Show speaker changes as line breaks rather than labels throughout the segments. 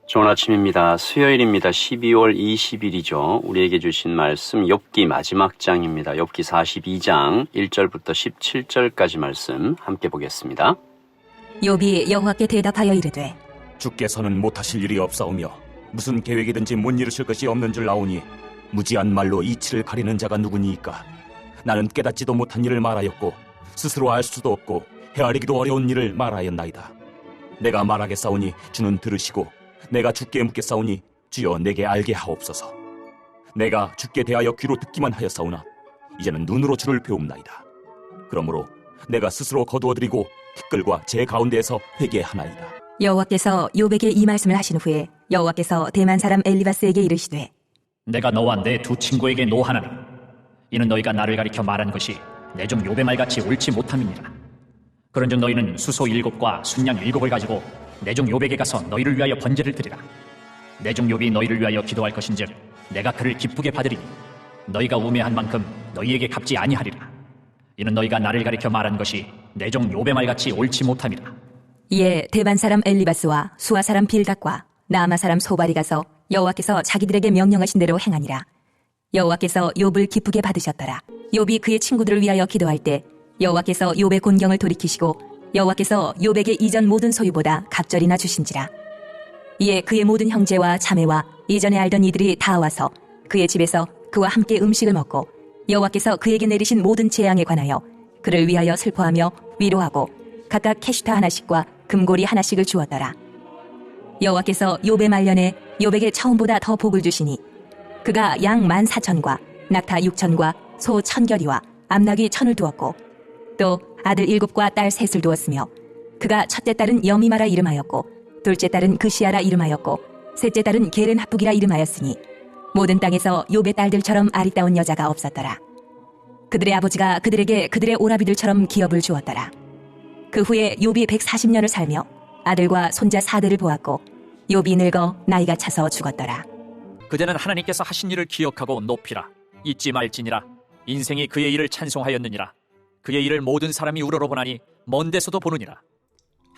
좋은 아침입니다. 수요일입니다. 12월 20일이죠. 우리에게 주신 말씀 욥기 마지막 장입니다. 욥기 42장 1절부터 17절까지 말씀 함께 보겠습니다.
욥이 여호와께 대답하여 이르되
주께서는 못하실 일이 없사오며 무슨 계획이든지 못 이루실 것이 없는 줄 아오니 무지한 말로 이치를 가리는 자가 누구니이까. 나는 깨닫지도 못한 일을 말하였고 스스로 알 수도 없고 헤아리기도 어려운 일을 말하였나이다. 내가 말하겠사오니 주는 들으시고 내가 주께 묻겠사오니 주여 내게 알게 하옵소서. 내가 주께 대하여 귀로 듣기만 하였사오나 이제는 눈으로 주를 배움나이다. 그러므로 내가 스스로 거두어드리고 티끌과 제 가운데에서 회개하나이다.
여호와께서 욥에게 이 말씀을 하신 후에 여호와께서 대만 사람 엘리바스에게 이르시되
내가 너와 내 두 친구에게 노하나니 이는 너희가 나를 가리켜 말한 것이 내 종 욥의 말같이 옳지 못함이니라. 그런즉 너희는 수소 7과 순양 7을 가지고 내 종 욥에게 가서 너희를 위하여 번제를 드리라. 내 종 욥이 너희를 위하여 기도할 것인즉 내가 그를 기쁘게 받으리니 너희가 우매한 만큼 너희에게 갚지 아니하리라. 이는 너희가 나를 가리켜 말한 것이 내 종 욥의 말같이 옳지 못함이라.
이에 대반 사람 엘리바스와 수아 사람 빌닷과 나아마 사람 소발이 가서 여호와께서 자기들에게 명령하신 대로 행하니라. 여호와께서 욥을 기쁘게 받으셨더라. 욥이 그의 친구들을 위하여 기도할 때 여호와께서 욥의 곤경을 돌이키시고 여호와께서 욥에게 이전 모든 소유보다 갑절이나 주신지라. 이에 그의 모든 형제와 자매와 이전에 알던 이들이 다 와서 그의 집에서 그와 함께 음식을 먹고 여호와께서 그에게 내리신 모든 재앙에 관하여 그를 위하여 슬퍼하며 위로하고 각각 캐시타 하나씩과 금고리 하나씩을 주었더라. 여호와께서 욥의 말년에 욥에게 처음보다 더 복을 주시니 그가 양 14,000과 낙타 6,000과 소 1,000결이와 암나귀 1,000을 두었고 또 아들 7과 딸 3을 두었으며 그가 첫째 딸은 여미마라 이름하였고 둘째 딸은 그시아라 이름하였고 셋째 딸은 게렌하프기라 이름하였으니 모든 땅에서 욥의 딸들처럼 아리따운 여자가 없었더라. 그들의 아버지가 그들에게 그들의 오라비들처럼 기업을 주었더라. 그 후에 욥이 140년을 살며 아들과 손자 4대를 보았고 욥이 늙어 나이가 차서 죽었더라.
그대는 하나님께서 하신 일을 기억하고 높이라. 잊지 말지니라. 인생이 그의 일을 찬송하였느니라. 그의 일을 모든 사람이 우러러보나니 먼 데서도 보느니라.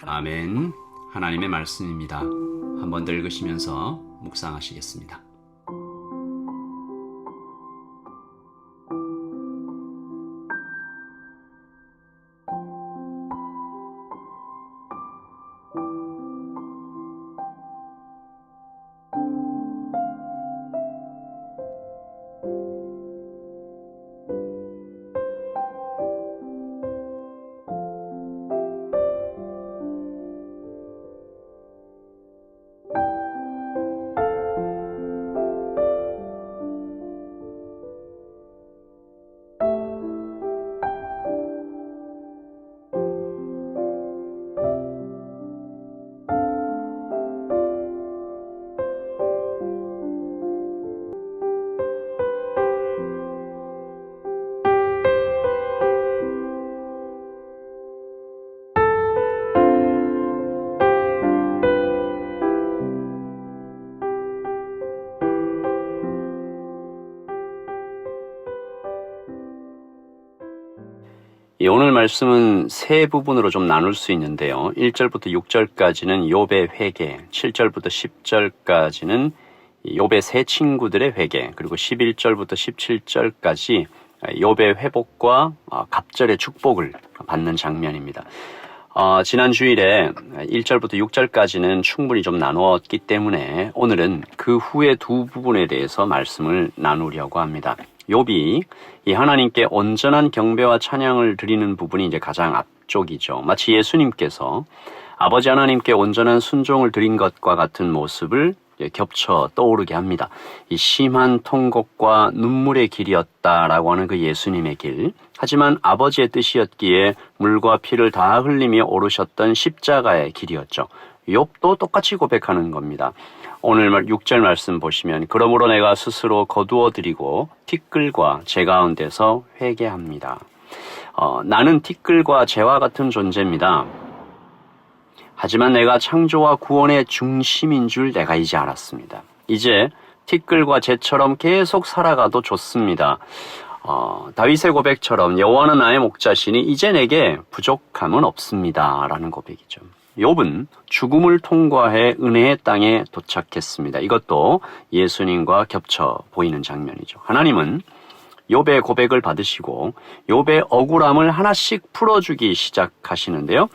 아멘. 하나님의 말씀입니다. 한번 더 읽으시면서 묵상하시겠습니다. 오늘 말씀은 세 부분으로 좀 나눌 수 있는데요. 1절부터 6절까지는 욥의 회개, 7절부터 10절까지는 욥의 세 친구들의 회개, 그리고 11절부터 17절까지 욥의 회복과 갑절의 축복을 받는 장면입니다. 지난 주일에 1절부터 6절까지는 충분히 좀 나누었기 때문에 오늘은 그 후의 두 부분에 대해서 말씀을 나누려고 합니다. 욥이 이 하나님께 온전한 경배와 찬양을 드리는 부분이 이제 가장 앞쪽이죠. 마치 예수님께서 아버지 하나님께 온전한 순종을 드린 것과 같은 모습을 겹쳐 떠오르게 합니다. 이 심한 통곡과 눈물의 길이었다라고 하는 그 예수님의 길. 하지만 아버지의 뜻이었기에 물과 피를 다 흘리며 오르셨던 십자가의 길이었죠. 욥도 똑같이 고백하는 겁니다. 오늘 6절 말씀 보시면 그러므로 내가 스스로 거두어드리고 티끌과 재 가운데서 회개합니다. 나는 티끌과 재와 같은 존재입니다. 하지만 내가 창조와 구원의 중심인 줄 내가 이제 알았습니다. 이제 티끌과 재처럼 계속 살아가도 좋습니다. 다윗의 고백처럼 여호와는 나의 목자시니 이제 내게 부족함은 없습니다라는 고백이죠. 욥은 죽음을 통과해 은혜의 땅에 도착했습니다. 이것도 예수님과 겹쳐 보이는 장면이죠. 하나님은 욥의 고백을 받으시고 욥의 억울함을 하나씩 풀어주기 시작하시는데요.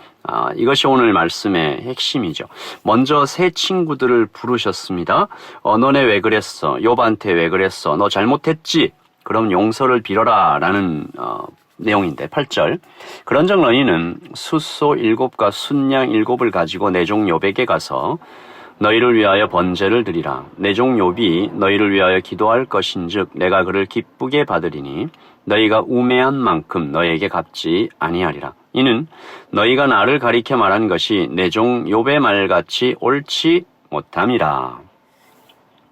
이것이 오늘 말씀의 핵심이죠. 먼저 세 친구들을 부르셨습니다. 너네 왜 그랬어? 욥한테 왜 그랬어? 너 잘못했지? 그럼 용서를 빌어라 라는 내용인데 8절 그런즉 너희는 숫소 7과 순양 7을 가지고 내 종 욥에게 가서 너희를 위하여 번제를 드리라. 내 종 욥이 너희를 위하여 기도할 것인즉 내가 그를 기쁘게 받으리니 너희가 우매한 만큼 너희에게 갚지 아니하리라. 이는 너희가 나를 가리켜 말한 것이 내 종 욥의 말같이 옳지 못함이라.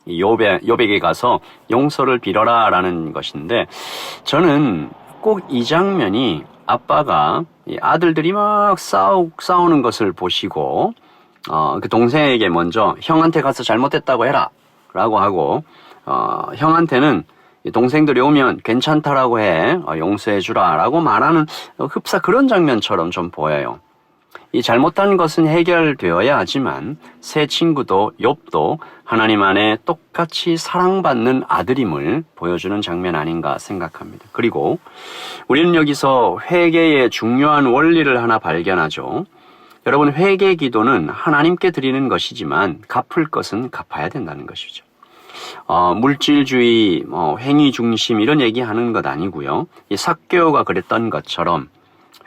욥에게 가서 용서를 빌어라 라는 것인데 저는 꼭 이 장면이 아빠가 아들들이 막 싸우는 것을 보시고 그 동생에게 먼저 형한테 가서 잘못했다고 해라 라고 하고 형한테는 동생들이 오면 괜찮다라고 해 용서해 주라 라고 말하는 흡사 그런 장면처럼 좀 보여요. 이 잘못한 것은 해결되어야 하지만 세 친구도 욥도 하나님 안에 똑같이 사랑받는 아들임을 보여주는 장면 아닌가 생각합니다. 그리고 우리는 여기서 회개의 중요한 원리를 하나 발견하죠. 여러분 회개 기도는 하나님께 드리는 것이지만 갚을 것은 갚아야 된다는 것이죠. 물질주의, 행위 중심 이런 얘기하는 것 아니고요. 이 삭개오가 그랬던 것처럼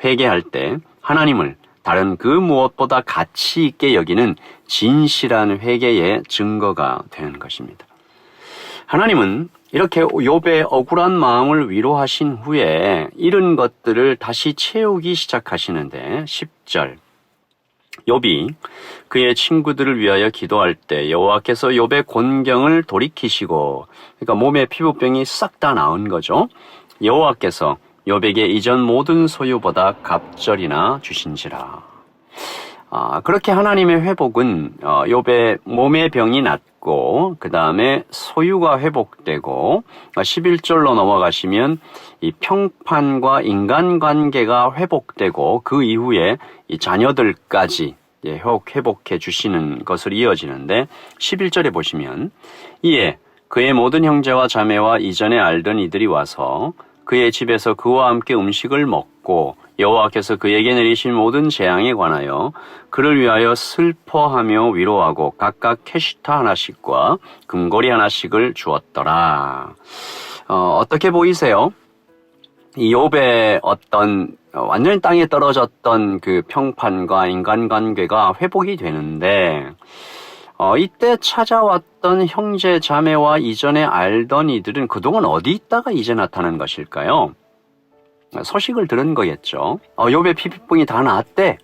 회개할 때 하나님을 다른 그 무엇보다 가치 있게 여기는 진실한 회개의 증거가 되는 것입니다. 하나님은 이렇게 욥의 억울한 마음을 위로하신 후에 잃은 것들을 다시 채우기 시작하시는데 10절 욥이 그의 친구들을 위하여 기도할 때 여호와께서 욥의 곤경을 돌이키시고 그러니까 몸에 피부병이 싹 다 나은 거죠. 여호와께서 욥에게 이전 모든 소유보다 갑절이나 주신지라. 그렇게 하나님의 회복은 욥의 몸의 병이 낫고 그 다음에 소유가 회복되고 11절로 넘어가시면 이 평판과 인간관계가 회복되고 그 이후에 이 자녀들까지 회복해 주시는 것으로 이어지는데 11절에 보시면 이에 그의 모든 형제와 자매와 이전에 알던 이들이 와서 그의 집에서 그와 함께 음식을 먹고 여호와께서 그에게 내리신 모든 재앙에 관하여 그를 위하여 슬퍼하며 위로하고 각각 캐시타 하나씩과 금고리 하나씩을 주었더라. 어떻게 보이세요? 이 욥의 어떤 완전히 땅에 떨어졌던 그 평판과 인간관계가 회복이 되는데 이때 찾아왔던 형제 자매와 이전에 알던 이들은 그동안 어디 있다가 이제 나타난 것일까요? 소식을 들은 거겠죠. 욥의 피부병이 다 나았대.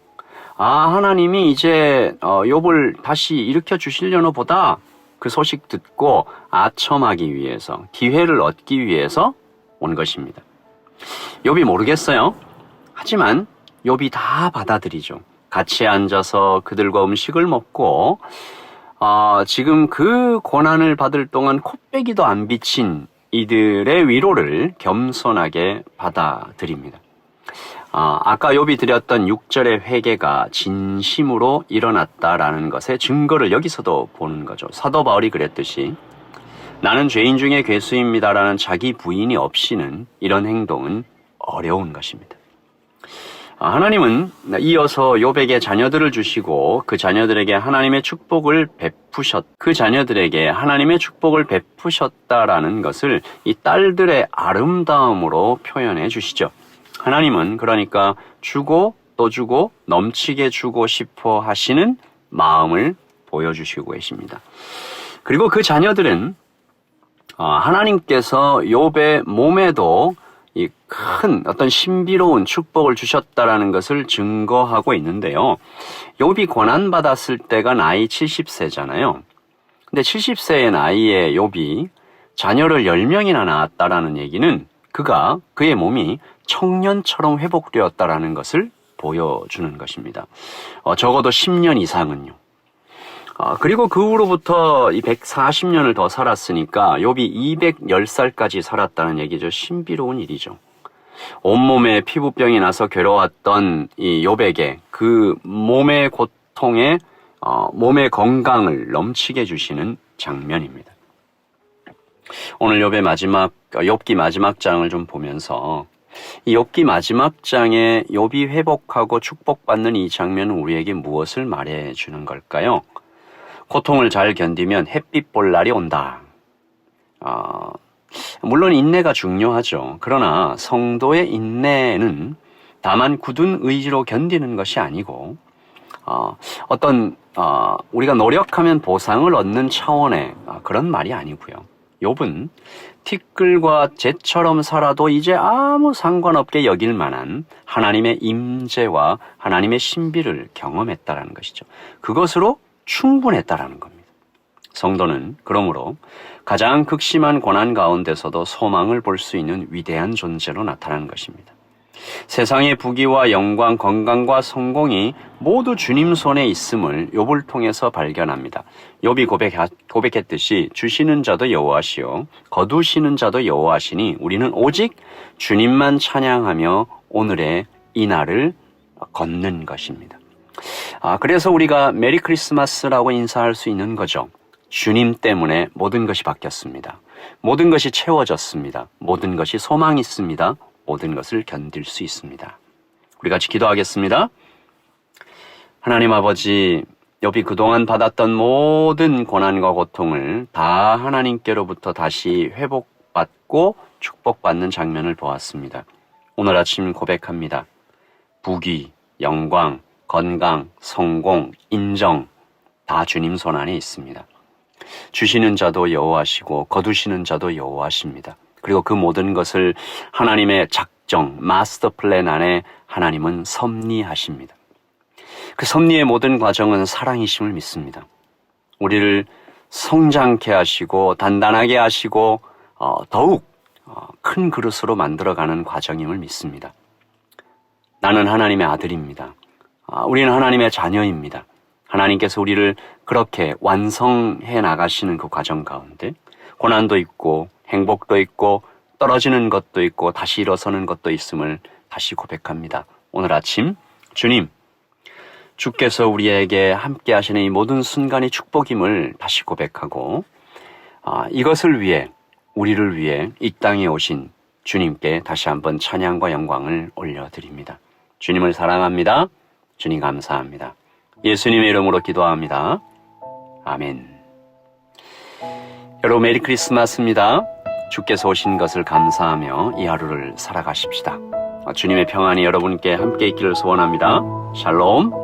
하나님이 이제 욥을 다시 일으켜 주시려나 보다. 그 소식 듣고 아첨하기 위해서, 기회를 얻기 위해서 온 것입니다. 욥이 모르겠어요. 하지만 욥이 다 받아들이죠. 같이 앉아서 그들과 음식을 먹고 지금 그 고난을 받을 동안 코빼기도 안 비친 이들의 위로를 겸손하게 받아들입니다. 아까 욥이 드렸던 6절의 회개가 진심으로 일어났다라는 것의 증거를 여기서도 보는 거죠. 사도 바울이 그랬듯이 나는 죄인 중에 괴수입니다라는 자기 부인이 없이는 이런 행동은 어려운 것입니다. 하나님은 이어서 욥에게 자녀들을 주시고 그 자녀들에게 하나님의 축복을 베푸셨다라는 것을 이 딸들의 아름다움으로 표현해 주시죠. 하나님은 그러니까 주고 또 주고 넘치게 주고 싶어 하시는 마음을 보여주시고 계십니다. 그리고 그 자녀들은 하나님께서 욥의 몸에도 이 큰 어떤 신비로운 축복을 주셨다라는 것을 증거하고 있는데요. 욥이 고난받았을 때가 나이 70세잖아요. 근데 70세의 나이에 욥이 자녀를 10명이나 낳았다라는 얘기는 그의 몸이 청년처럼 회복되었다라는 것을 보여주는 것입니다. 적어도 10년 이상은요. 그리고 그 후로부터 이 140년을 더 살았으니까 욥이 210살까지 살았다는 얘기죠. 신비로운 일이죠. 온몸에 피부병이 나서 괴로웠던 이 욥에게 그 몸의 고통에 몸의 건강을 넘치게 주시는 장면입니다. 오늘 욥기 마지막 장을 좀 보면서 이 욥기 마지막 장에 욥이 회복하고 축복받는 이 장면은 우리에게 무엇을 말해주는 걸까요? 고통을 잘 견디면 햇빛 볼 날이 온다. 물론 인내가 중요하죠. 그러나 성도의 인내는 다만 굳은 의지로 견디는 것이 아니고 우리가 노력하면 보상을 얻는 차원의 그런 말이 아니고요. 욥은 티끌과 재처럼 살아도 이제 아무 상관없게 여길 만한 하나님의 임재와 하나님의 신비를 경험했다라는 것이죠. 그것으로 충분했다라는 겁니다. 성도는 그러므로 가장 극심한 고난 가운데서도 소망을 볼 수 있는 위대한 존재로 나타나는 것입니다. 세상의 부귀와 영광, 건강과 성공이 모두 주님 손에 있음을 욥을 통해서 발견합니다. 욥이 고백했듯이 주시는 자도 여호와시요 거두시는 자도 여호와시니 우리는 오직 주님만 찬양하며 오늘의 이 날을 걷는 것입니다. 그래서 우리가 메리 크리스마스라고 인사할 수 있는 거죠. 주님 때문에 모든 것이 바뀌었습니다. 모든 것이 채워졌습니다. 모든 것이 소망이 있습니다. 모든 것을 견딜 수 있습니다. 우리 같이 기도하겠습니다. 하나님 아버지, 욥이 그동안 받았던 모든 고난과 고통을 다 하나님께로부터 다시 회복받고 축복받는 장면을 보았습니다. 오늘 아침 고백합니다. 부귀, 영광, 건강, 성공, 인정 다 주님 손 안에 있습니다. 주시는 자도 여호와시고 거두시는 자도 여호와십니다. 그리고 그 모든 것을 하나님의 작정, 마스터 플랜 안에 하나님은 섭리하십니다. 그 섭리의 모든 과정은 사랑이심을 믿습니다. 우리를 성장케 하시고 단단하게 하시고 더욱 큰 그릇으로 만들어가는 과정임을 믿습니다. 나는 하나님의 아들입니다. 우리는 하나님의 자녀입니다. 하나님께서 우리를 그렇게 완성해 나가시는 그 과정 가운데 고난도 있고 행복도 있고 떨어지는 것도 있고 다시 일어서는 것도 있음을 다시 고백합니다. 오늘 아침 주님, 주께서 우리에게 함께 하시는 이 모든 순간이 축복임을 다시 고백하고 이것을 위해 우리를 위해 이 땅에 오신 주님께 다시 한번 찬양과 영광을 올려드립니다. 주님을 사랑합니다. 주님 감사합니다. 예수님의 이름으로 기도합니다. 아멘. 여러분 메리 크리스마스입니다. 주께서 오신 것을 감사하며 이 하루를 살아가십시다. 주님의 평안이 여러분께 함께 있기를 소원합니다. 샬롬.